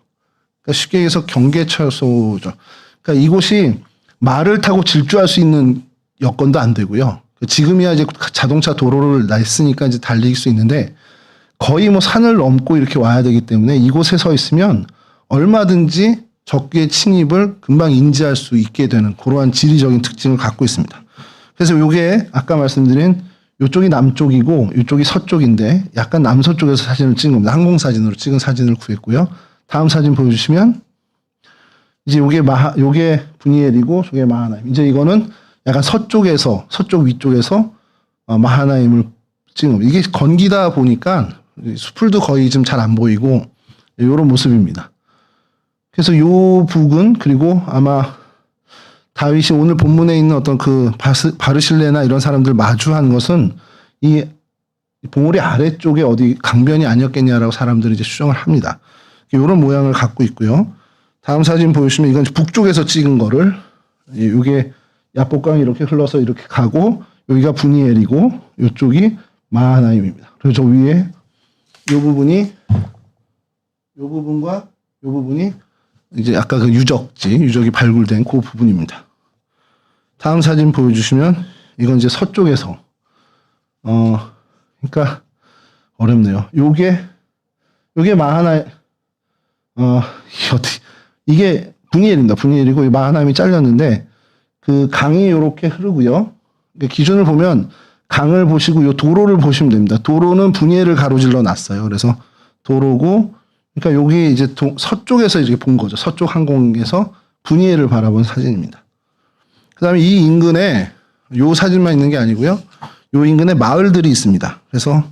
그러니까 쉽게 얘기해서 경계초소죠. 그러니까 이곳이 말을 타고 질주할 수 있는 여건도 안 되고요. 지금이야 이제 자동차 도로를 냈으니까 이제 달릴 수 있는데 거의 뭐 산을 넘고 이렇게 와야 되기 때문에 이곳에 서 있으면 얼마든지 적의 침입을 금방 인지할 수 있게 되는 그러한 지리적인 특징을 갖고 있습니다. 그래서 요게 아까 말씀드린 요쪽이 남쪽이고 요쪽이 서쪽인데 약간 남서쪽에서 사진을 찍은 겁니다. 항공사진으로 찍은 사진을 구했고요. 다음 사진 보여주시면 이제 요게 브니엘이고 저게 마하나임. 이제 이거는 약간 서쪽 위쪽에서 마하나임을 찍은 겁니다. 이게 건기다 보니까 수풀도 거의 좀 잘 안 보이고 이런 모습입니다. 그래서 요 북은 그리고 아마 다윗이 오늘 본문에 있는 어떤 그 바르실레나 이런 사람들 마주한 것은 이 봉우리 아래쪽에 어디 강변이 아니었겠냐라고 사람들이 이제 추정을 합니다. 이런 모양을 갖고 있고요. 다음 사진 보여주시면 이건 북쪽에서 찍은 거를 이게 야복강이 이렇게 흘러서 이렇게 가고 여기가 브니엘이고 이쪽이 마하나임입니다. 그리고 저 위에 요 부분과 요 부분이 이제 아까 그 유적이 발굴된 그 부분입니다. 다음 사진 보여주시면 이건 이제 서쪽에서 그러니까 어렵네요. 요게 이게 분이엘입니다. 분이엘이고 이 마하나임이 잘렸는데 그 강이 이렇게 흐르고요. 기준을 보면 강을 보시고 요 도로를 보시면 됩니다. 도로는 분이엘을 가로질러 놨어요. 그래서 도로고 그러니까 여기 이제 서쪽에서 이렇게 본 거죠. 서쪽 항공에서 분이엘을 바라본 사진입니다. 그다음에 이 인근에 요 사진만 있는 게 아니고요. 요 인근에 마을들이 있습니다. 그래서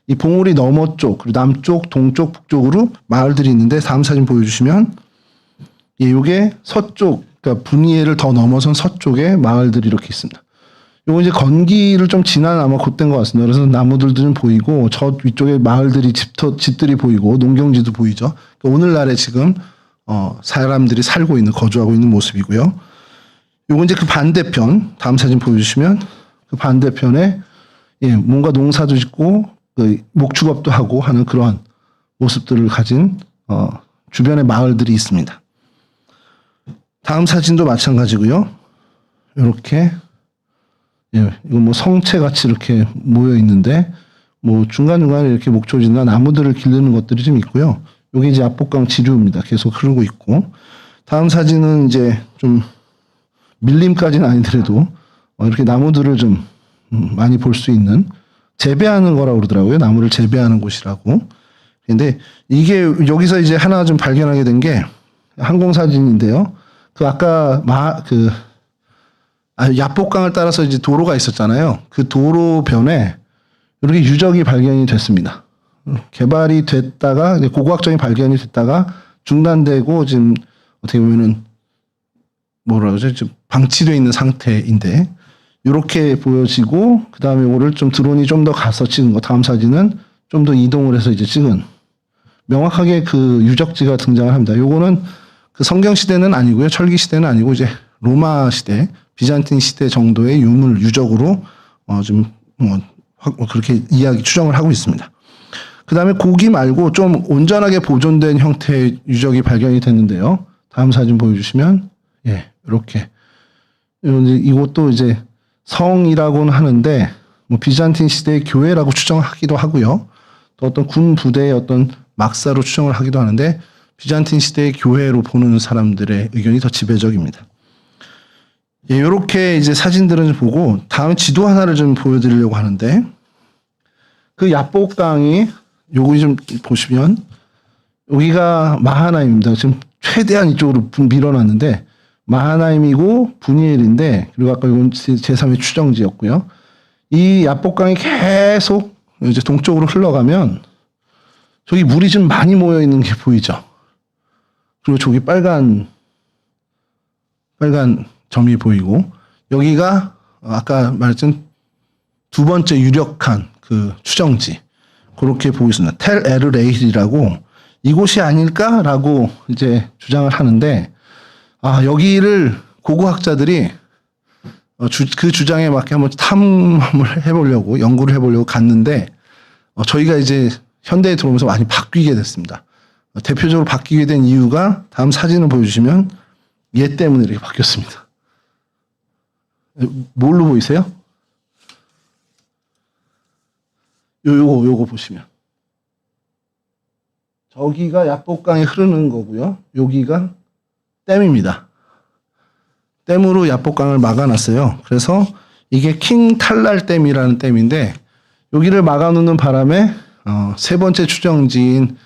이 봉우리 너머 쪽, 그리고 남쪽, 동쪽, 북쪽으로 마을들이 있는데 다음 사진 보여주시면 요게 서쪽, 그러니까 분이엘을 더 넘어선 서쪽에 마을들이 이렇게 있습니다. 요거 이제 건기를 좀 지난 아마 그때인 것 같습니다. 그래서 나무들도 좀 보이고 저 위쪽에 마을들이 집들이 보이고 농경지도 보이죠. 그러니까 오늘날에 지금 사람들이 살고 있는 거주하고 있는 모습이고요. 요거 이제 그 반대편 다음 사진 보여주시면 그 반대편에 뭔가 농사도 짓고 목축업도 하고 하는 그러한 모습들을 가진 주변의 마을들이 있습니다. 다음 사진도 마찬가지고요. 이렇게 이거 뭐 성체 같이 이렇게 모여 있는데 뭐 중간중간에 이렇게 목초지나 나무들을 기르는 것들이 좀 있고요. 여기 이제 압복강 지류입니다. 계속 흐르고 있고. 다음 사진은 이제 좀 밀림까지는 아니더라도 이렇게 나무들을 좀 많이 볼 수 있는 재배하는 거라고 그러더라고요. 나무를 재배하는 곳이라고. 근데 이게 여기서 이제 하나 좀 발견하게 된 게 항공 사진인데요. 그 아까 야복강을 따라서 이제 도로가 있었잖아요. 그 도로변에 이렇게 유적이 발견이 됐습니다. 개발이 됐다가 고고학적인 발견이 됐다가 중단되고 지금 어떻게 보면은 뭐라 그러죠? 지금 방치되어 있는 상태인데 이렇게 보여지고 그다음에 이거를 좀 드론이 좀 더 가서 찍은 거 다음 사진은 좀 더 이동을 해서 이제 찍은 명확하게 그 유적지가 등장을 합니다. 요거는 그 성경 시대는 아니고요. 철기 시대는 아니고 이제 로마 시대, 비잔틴 시대 정도의 유적으로 좀 그렇게 추정을 하고 있습니다. 그다음에 고기 말고 좀 온전하게 보존된 형태의 유적이 발견이 됐는데요. 다음 사진 보여주시면 이렇게 이것도 이제 성이라고는 하는데 뭐 비잔틴 시대의 교회라고 추정하기도 하고요. 또 어떤 군 부대의 어떤 막사로 추정을 하기도 하는데 비잔틴 시대의 교회로 보는 사람들의 의견이 더 지배적입니다. 이렇게 이제 사진들을 보고 다음 지도 하나를 좀 보여드리려고 하는데 그 야복강이 여기 좀 보시면 여기가 마하나임입니다. 지금 최대한 이쪽으로 밀어놨는데 마하나임이고 분이엘인데 그리고 아까 이건 제3의 추정지였고요. 이 야복강이 계속 이제 동쪽으로 흘러가면 저기 물이 좀 많이 모여 있는 게 보이죠. 그리고 저기 빨간 점이 보이고 여기가 아까 말했던 두 번째 유력한 그 추정지 그렇게 보이습니다. 텔 에르레일이라고 이곳이 아닐까라고 이제 주장을 하는데 여기를 고고학자들이 그 주장에 맞게 한번 탐험을 해보려고 연구를 해보려고 갔는데 저희가 이제 현대에 들어오면서 많이 바뀌게 됐습니다. 대표적으로 바뀌게 된 이유가 다음 사진을 보여주시면 얘 때문에 이렇게 바뀌었습니다. 뭘로 보이세요? 요거 보시면 저기가 야복강이 흐르는 거고요. 여기가 댐입니다. 댐으로 야복강을 막아놨어요. 그래서 이게 킹 탈랄 댐이라는 댐인데 여기를 막아놓는 바람에 세 번째 추정지인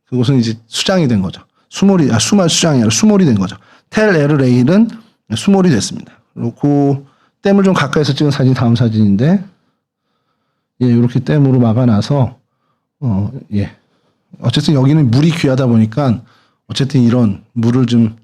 그곳은 이제 수장이 된 거죠. 수몰이 아니라 수몰이 된 거죠. 텔 에르레일은 수몰이 됐습니다. 그리고 그 댐을 좀 가까이서 찍은 사진이 다음 사진인데 이렇게 댐으로 막아놔서 어쨌든 여기는 물이 귀하다 보니까 어쨌든 이런 물을 좀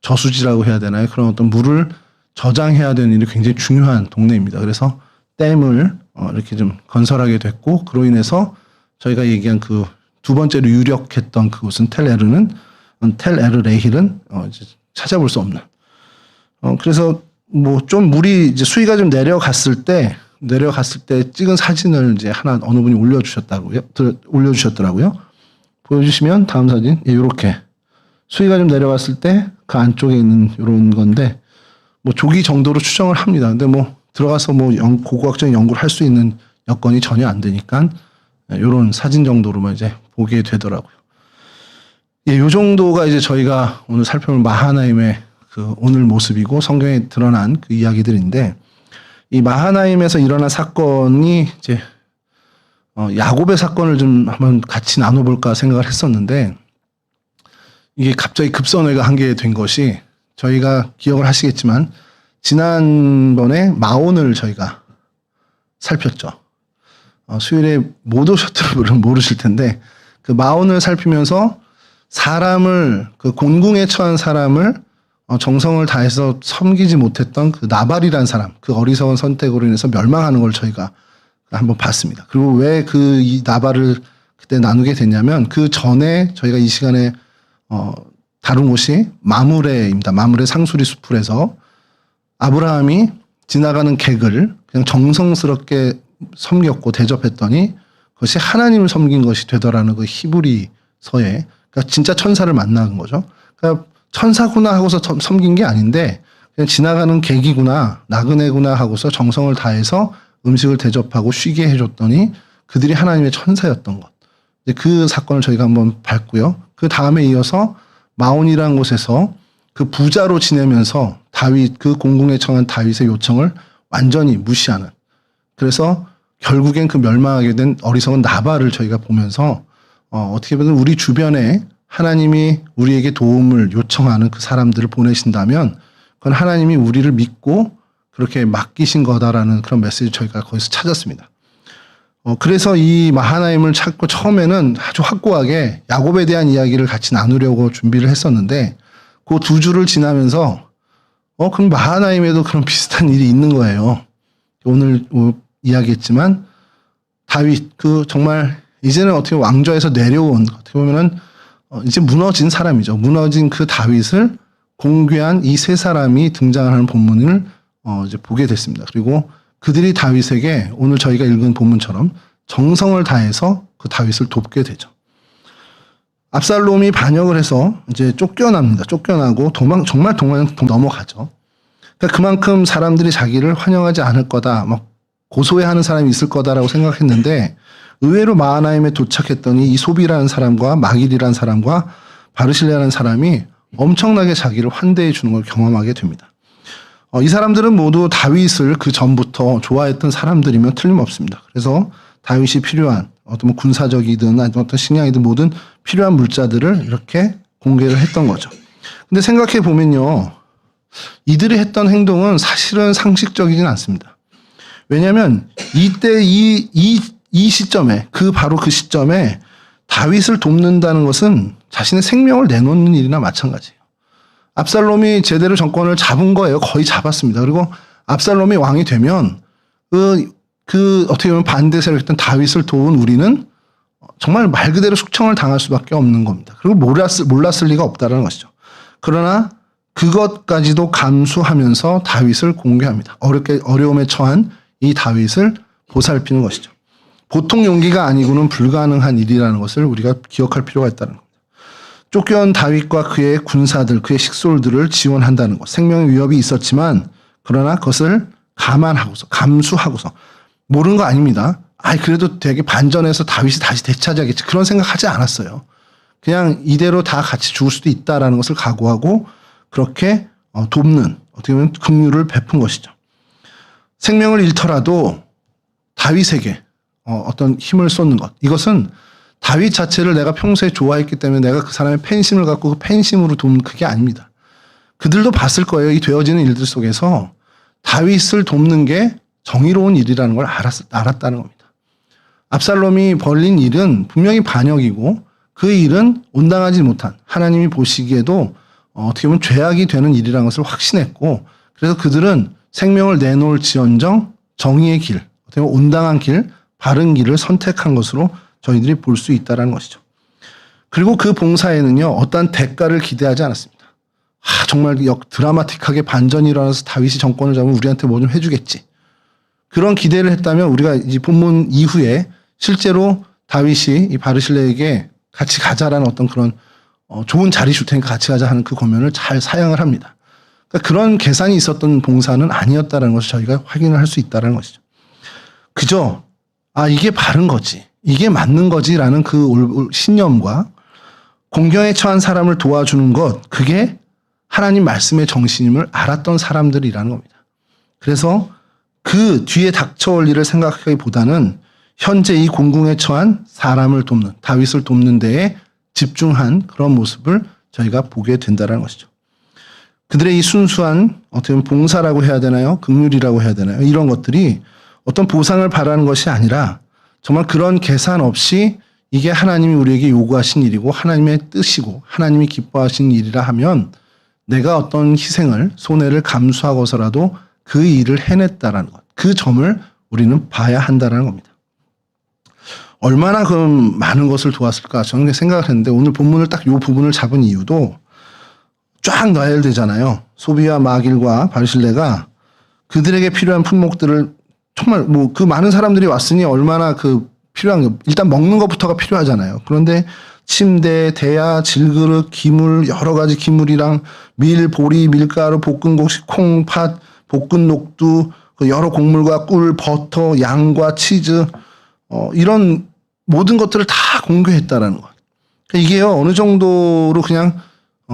저수지라고 해야 되나요? 그런 어떤 물을 저장해야 되는 일이 굉장히 중요한 동네입니다. 그래서 댐을 이렇게 좀 건설하게 됐고 그로 인해서 저희가 얘기한 그 두 번째로 유력했던 그곳은 텔 에르레힐은 이제 찾아볼 수 없는. 그래서 뭐 좀 물이 이제 수위가 좀 내려갔을 때 내려갔을 때 찍은 사진을 이제 하나 어느 분이 올려주셨더라고요. 보여주시면 다음 사진, 이렇게 수위가 좀 내려갔을 때 그 안쪽에 있는 이런 건데 뭐 조기 정도로 추정을 합니다. 근데 뭐 들어가서 뭐 고고학적인 연구를 할 수 있는 여건이 전혀 안 되니까 이런 사진 정도로만 이제 보게 되더라고요. 예, 요 정도가 이제 저희가 오늘 살펴볼 마하나임의 그 오늘 모습이고 성경에 드러난 그 이야기들인데, 이 마하나임에서 일어난 사건이 이제 야곱의 사건을 좀 한번 같이 나눠볼까 생각을 했었는데, 이게 갑자기 급선회가 한 게 된 것이, 저희가 기억을 하시겠지만 지난번에 마온을 저희가 살폈죠. 수요일에 못 오셨던 분은 모르실 텐데, 그 마온을 살피면서 사람을, 그 곤궁에 처한 사람을 정성을 다해서 섬기지 못했던 그 나발이라는 사람, 그 어리석은 선택으로 인해서 멸망하는 걸 저희가 한번 봤습니다. 그리고 왜 이 나발을 그때 나누게 됐냐면, 그 전에 저희가 이 시간에 다룬 곳이 마므레입니다. 마므레 상수리 숲풀에서 아브라함이 지나가는 객을 그냥 정성스럽게 섬겼고 대접했더니 그것이 하나님을 섬긴 것이 되더라는 그 히브리서에, 그러니까 진짜 천사를 만난 거죠. 그러니까 천사구나 하고서 섬긴 게 아닌데 그냥 지나가는 객이구나, 나그네구나 하고서 정성을 다해서 음식을 대접하고 쉬게 해줬더니 그들이 하나님의 천사였던 것. 그 사건을 저희가 한번 봤고요. 그 다음에 이어서 마온이라는 곳에서 그 부자로 지내면서 다윗, 그 공궁에 청한 다윗의 요청을 완전히 무시하는, 그래서 결국엔 그 멸망하게 된 어리석은 나발을 저희가 보면서 어떻게 보면 우리 주변에 하나님이 우리에게 도움을 요청하는 그 사람들을 보내신다면 그건 하나님이 우리를 믿고 그렇게 맡기신 거다라는 그런 메시지를 저희가 거기서 찾았습니다. 그래서 이 마하나임을 찾고 처음에는 아주 확고하게 야곱에 대한 이야기를 같이 나누려고 준비를 했었는데, 그 두 주를 지나면서 그럼 마하나임에도 그런 비슷한 일이 있는 거예요. 오늘 이야기했지만 다윗, 그 정말 이제는 어떻게 왕좌에서 내려온, 어떻게 보면은 이제 무너진 사람이죠. 무너진 그 다윗을 공개한 이 세 사람이 등장하는 본문을 이제 보게 됐습니다. 그리고 그들이 다윗에게 오늘 저희가 읽은 본문처럼 정성을 다해서 그 다윗을 돕게 되죠. 압살롬이 반역을 해서 이제 쫓겨납니다. 쫓겨나고 정말 넘어가죠. 그러니까 그만큼 사람들이 자기를 환영하지 않을 거다, 막 고소해하는 사람이 있을 거다라고 생각했는데, 의외로 마하나임에 도착했더니 이 소비라는 사람과 마길이라는 사람과 바르실레라는 사람이 엄청나게 자기를 환대해 주는 걸 경험하게 됩니다. 이 사람들은 모두 다윗을 그 전부터 좋아했던 사람들이면 틀림없습니다. 그래서 다윗이 필요한 어떤 군사적이든 어떤 식량이든 모든 필요한 물자들을 이렇게 공개를 했던 거죠. 근데 생각해 보면요, 이들이 했던 행동은 사실은 상식적이진 않습니다. 왜냐하면 이때 이 시점에, 바로 그 시점에 다윗을 돕는다는 것은 자신의 생명을 내놓는 일이나 마찬가지예요. 압살롬이 제대로 정권을 잡은 거예요. 거의 잡았습니다. 그리고 압살롬이 왕이 되면 어떻게 보면 반대 세력했던 다윗을 도운 우리는 정말 말 그대로 숙청을 당할 수밖에 없는 겁니다. 그리고 몰랐을 리가 없다는 것이죠. 그러나 그것까지도 감수하면서 다윗을 공개합니다. 어려움에 처한 이 다윗을 보살피는 것이죠. 보통 용기가 아니고는 불가능한 일이라는 것을 우리가 기억할 필요가 있다는 겁니다. 쫓겨온 다윗과 그의 군사들, 그의 식솔들을 지원한다는 것. 생명의 위협이 있었지만 그러나 그것을 감안하고서, 감수하고서, 모르는 거 아닙니다. 그래도 되게 반전해서 다윗이 다시 되찾아야겠지, 그런 생각하지 않았어요. 그냥 이대로 다 같이 죽을 수도 있다라는 것을 각오하고 그렇게 돕는, 어떻게 보면 긍휼을 베푼 것이죠. 생명을 잃더라도 다윗에게 어떤 힘을 쏟는 것, 이것은 다윗 자체를 내가 평소에 좋아했기 때문에 내가 그 사람의 팬심을 갖고 그 팬심으로 돕는, 그게 아닙니다. 그들도 봤을 거예요. 이 되어지는 일들 속에서 다윗을 돕는 게 정의로운 일이라는 걸 알았다는 겁니다. 압살롬이 벌린 일은 분명히 반역이고 그 일은 온당하지 못한, 하나님이 보시기에도 어떻게 보면 죄악이 되는 일이라는 것을 확신했고, 그래서 그들은 생명을 내놓을지언정 정의의 길, 어떻게 보면 온당한 길, 바른 길을 선택한 것으로 저희들이 볼 수 있다는 것이죠. 그리고 그 봉사에는요, 어떠한 대가를 기대하지 않았습니다. 정말 드라마틱하게 반전이 일어나서 다윗이 정권을 잡으면 우리한테 뭐 좀 해주겠지. 그런 기대를 했다면 우리가 이 본문 이후에 실제로 다윗이 이 바르실레에게 같이 가자라는 어떤 그런 좋은 자리 줄 테니까 같이 가자 하는 그 권면을 잘 사양을 합니다. 그러니까 그런 계산이 있었던 봉사는 아니었다는 것을 저희가 확인을 할 수 있다는 것이죠. 그저 이게 바른 거지, 이게 맞는 거지라는 그 신념과 공경에 처한 사람을 도와주는 것, 그게 하나님 말씀의 정신임을 알았던 사람들이라는 겁니다. 그래서 그 뒤에 닥쳐올 일을 생각하기보다는 현재 이 공궁에 처한 사람을 돕는, 다윗을 돕는 데에 집중한 그런 모습을 저희가 보게 된다는 것이죠. 그들의 이 순수한 어떻게 보면 봉사라고 해야 되나요? 긍휼이라고 해야 되나요? 이런 것들이 어떤 보상을 바라는 것이 아니라 정말 그런 계산 없이 이게 하나님이 우리에게 요구하신 일이고 하나님의 뜻이고 하나님이 기뻐하신 일이라 하면 내가 어떤 희생을, 손해를 감수하고서라도 그 일을 해냈다라는 것, 그 점을 우리는 봐야 한다는 겁니다. 얼마나 그럼 많은 것을 도왔을까 저는 생각을 했는데 오늘 본문을 딱 이 부분을 잡은 이유도 쫙 나열되잖아요. 소비와 마길과 바르실레가 그들에게 필요한 품목들을 정말 그 많은 사람들이 왔으니 얼마나 그 필요한 일단 먹는 것부터가 필요하잖아요. 그런데 침대, 대야, 질그릇, 기물, 여러 가지 기물이랑 밀, 보리, 밀가루, 볶은 곡식, 콩, 팥, 볶은 녹두, 여러 곡물과 꿀, 버터, 양과 치즈, 이런 모든 것들을 다 공개했다라는 것. 그러니까 이게요, 어느 정도로 그냥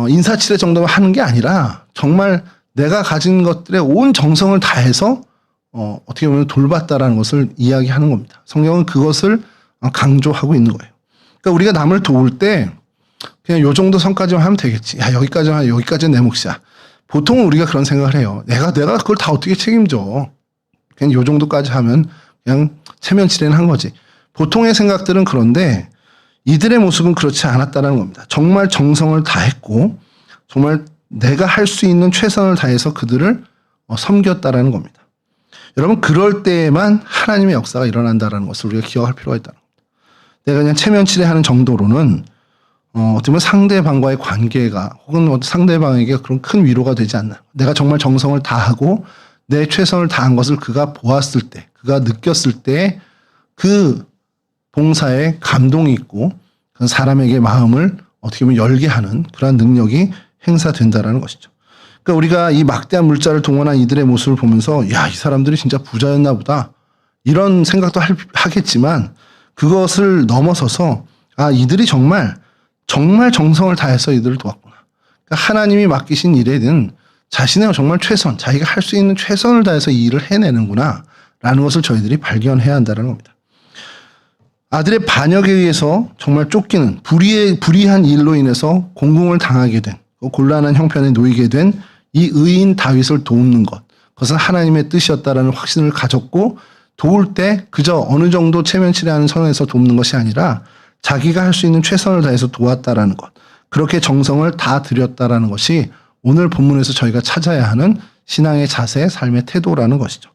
인사치레 정도만 하는 게 아니라 정말 내가 가진 것들에 온 정성을 다해서 어떻게 보면 돌봤다라는 것을 이야기하는 겁니다. 성경은 그것을 강조하고 있는 거예요. 그러니까 우리가 남을 도울 때 그냥 요 정도 선까지만 하면 되겠지. 야, 여기까지는 내 몫이야. 보통은 우리가 그런 생각을 해요. 내가 그걸 다 어떻게 책임져. 그냥 요 정도까지 하면 그냥 체면치레는 한 거지. 보통의 생각들은 그런데 이들의 모습은 그렇지 않았다는 겁니다. 정말 정성을 다했고 정말 내가 할 수 있는 최선을 다해서 그들을 섬겼다라는 겁니다. 여러분 그럴 때에만 하나님의 역사가 일어난다는 것을 우리가 기억할 필요가 있다는 겁니다. 내가 그냥 체면치레하는 정도로는 어떻게 보면 상대방과의 관계가 혹은 상대방에게 그런 큰 위로가 되지 않나. 내가 정말 정성을 다하고 내 최선을 다한 것을 그가 보았을 때, 그가 느꼈을 때 그 봉사에 감동이 있고 그 사람에게 마음을 어떻게 보면 열게 하는 그러한 능력이 행사된다라는 것이죠. 그러니까 우리가 이 막대한 물자를 동원한 이들의 모습을 보면서 야, 이 사람들이 진짜 부자였나 보다 이런 생각도 하겠지만 그것을 넘어서서 이들이 정말 정성을 다해서 이들을 도왔구나. 그러니까 하나님이 맡기신 일에는 자신의 정말 최선, 자기가 할 수 있는 최선을 다해서 이 일을 해내는구나 라는 것을 저희들이 발견해야 한다는 겁니다. 아들의 반역에 의해서 정말 쫓기는 불의한 일로 인해서 공궁을 당하게 된 곤란한 형편에 놓이게 된 이 의인 다윗을 돕는 것, 그것은 하나님의 뜻이었다라는 확신을 가졌고 도울 때 그저 어느 정도 체면치레하는 선에서 돕는 것이 아니라 자기가 할 수 있는 최선을 다해서 도왔다라는 것, 그렇게 정성을 다 들였다라는 것이 오늘 본문에서 저희가 찾아야 하는 신앙의 자세, 삶의 태도라는 것이죠.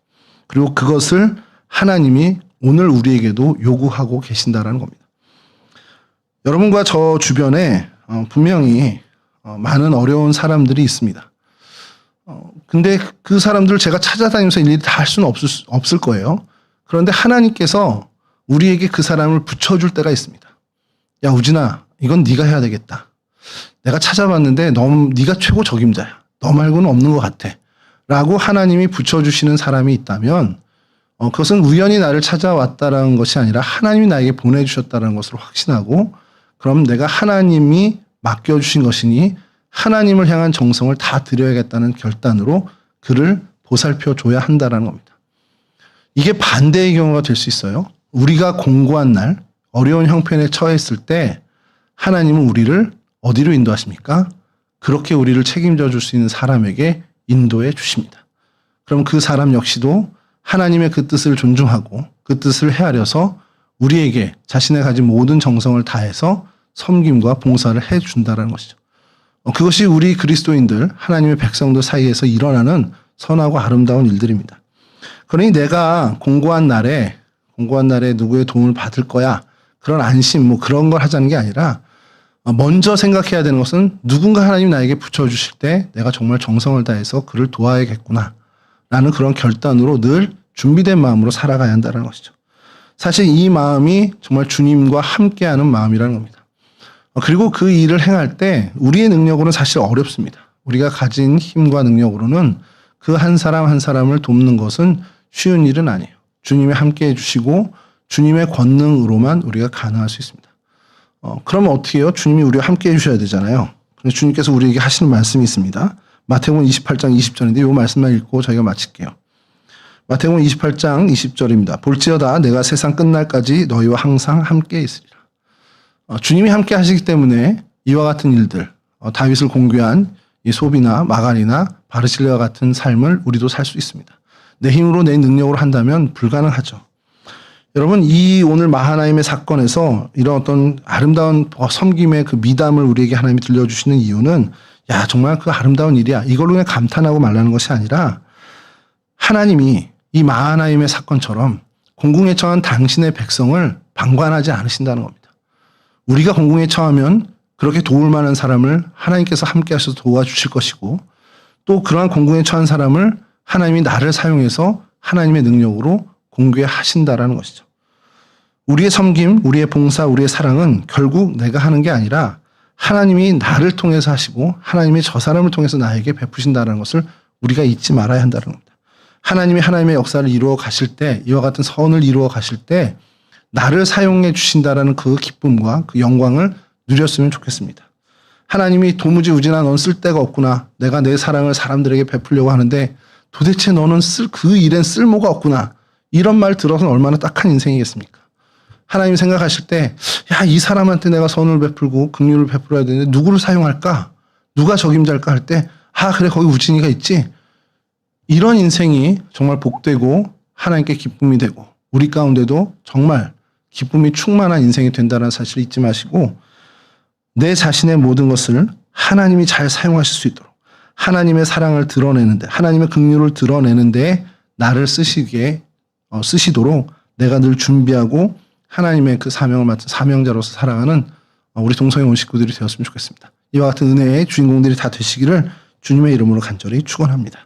그리고 그것을 하나님이 오늘 우리에게도 요구하고 계신다라는 겁니다. 여러분과 저 주변에 분명히 많은 어려운 사람들이 있습니다. 근데 그 사람들을 제가 찾아다니면서 일일이 다 할 수는 없을 거예요. 그런데 하나님께서 우리에게 그 사람을 붙여줄 때가 있습니다. 야, 우진아, 이건 네가 해야 되겠다. 내가 찾아봤는데 네가 최고 적임자야. 너 말고는 없는 것 같아. 라고 하나님이 붙여주시는 사람이 있다면 그것은 우연히 나를 찾아왔다라는 것이 아니라 하나님이 나에게 보내주셨다는 것을 확신하고 그럼 내가 하나님이 맡겨주신 것이니 하나님을 향한 정성을 다 드려야겠다는 결단으로 그를 보살펴 줘야 한다는 겁니다. 이게 반대의 경우가 될 수 있어요. 우리가 공고한 날 어려운 형편에 처했을 때 하나님은 우리를 어디로 인도하십니까? 그렇게 우리를 책임져 줄 수 있는 사람에게 인도해 주십니다. 그럼 그 사람 역시도 하나님의 그 뜻을 존중하고 그 뜻을 헤아려서 우리에게 자신의 가진 모든 정성을 다해서 섬김과 봉사를 해 준다는 것이죠. 그것이 우리 그리스도인들, 하나님의 백성들 사이에서 일어나는 선하고 아름다운 일들입니다. 그러니 내가 공고한 날에 누구의 도움을 받을 거야. 그런 안심, 그런 걸 하자는 게 아니라 먼저 생각해야 되는 것은 누군가 하나님 나에게 붙여주실 때 내가 정말 정성을 다해서 그를 도와야겠구나. 라는 그런 결단으로 늘 준비된 마음으로 살아가야 한다는 것이죠. 사실 이 마음이 정말 주님과 함께하는 마음이라는 겁니다. 그리고 그 일을 행할 때 우리의 능력으로는 사실 어렵습니다. 우리가 가진 힘과 능력으로는 그 한 사람 한 사람을 돕는 것은 쉬운 일은 아니에요. 주님이 함께 해주시고 주님의 권능으로만 우리가 가능할 수 있습니다. 그러면 어떻게 해요? 주님이 우리와 함께 해주셔야 되잖아요. 그래서 주님께서 우리에게 하시는 말씀이 있습니다. 마태복음 28장 20절인데 이 말씀만 읽고 저희가 마칠게요. 마태복음 28장 20절입니다. 볼지어다 내가 세상 끝날까지 너희와 항상 함께 있으리라. 주님이 함께 하시기 때문에 이와 같은 일들, 다윗을 공개한 이 소비나 마갈이나 바르실레와 같은 삶을 우리도 살 수 있습니다. 내 힘으로 내 능력으로 한다면 불가능하죠. 여러분, 이 오늘 마하나임의 사건에서 이런 어떤 아름다운 섬김의 그 미담을 우리에게 하나님이 들려주시는 이유는 야, 정말 그 아름다운 일이야. 이걸로 그냥 감탄하고 말라는 것이 아니라 하나님이 이 마하나임의 사건처럼 공궁에 처한 당신의 백성을 방관하지 않으신다는 겁니다. 우리가 공궁에 처하면 그렇게 도울 만한 사람을 하나님께서 함께 하셔서 도와주실 것이고 또 그러한 공궁에 처한 사람을 하나님이 나를 사용해서 하나님의 능력으로 공개하신다라는 것이죠. 우리의 섬김, 우리의 봉사, 우리의 사랑은 결국 내가 하는 게 아니라 하나님이 나를 통해서 하시고 하나님이 저 사람을 통해서 나에게 베푸신다는 것을 우리가 잊지 말아야 한다는 겁니다. 하나님이 하나님의 역사를 이루어 가실 때 이와 같은 선을 이루어 가실 때 나를 사용해 주신다라는 그 기쁨과 그 영광을 누렸으면 좋겠습니다. 하나님이 도무지 우진아 넌 쓸데가 없구나. 내가 내 사랑을 사람들에게 베풀려고 하는데 도대체 너는 그 일엔 쓸모가 없구나. 이런 말 들어서는 얼마나 딱한 인생이겠습니까? 하나님 생각하실 때 야, 이 사람한테 내가 선을 베풀고 긍휼을 베풀어야 되는데 누구를 사용할까? 누가 적임자일까 할 때 그래 거기 우진이가 있지. 이런 인생이 정말 복되고 하나님께 기쁨이 되고 우리 가운데도 정말 기쁨이 충만한 인생이 된다는 사실을 잊지 마시고 내 자신의 모든 것을 하나님이 잘 사용하실 수 있도록 하나님의 사랑을 드러내는데 하나님의 긍휼을 드러내는데 나를 쓰시도록 내가 늘 준비하고 하나님의 그 사명을 맡은 사명자로서 살아가는 우리 동성애 온 식구들이 되었으면 좋겠습니다. 이와 같은 은혜의 주인공들이 다 되시기를 주님의 이름으로 간절히 축원합니다.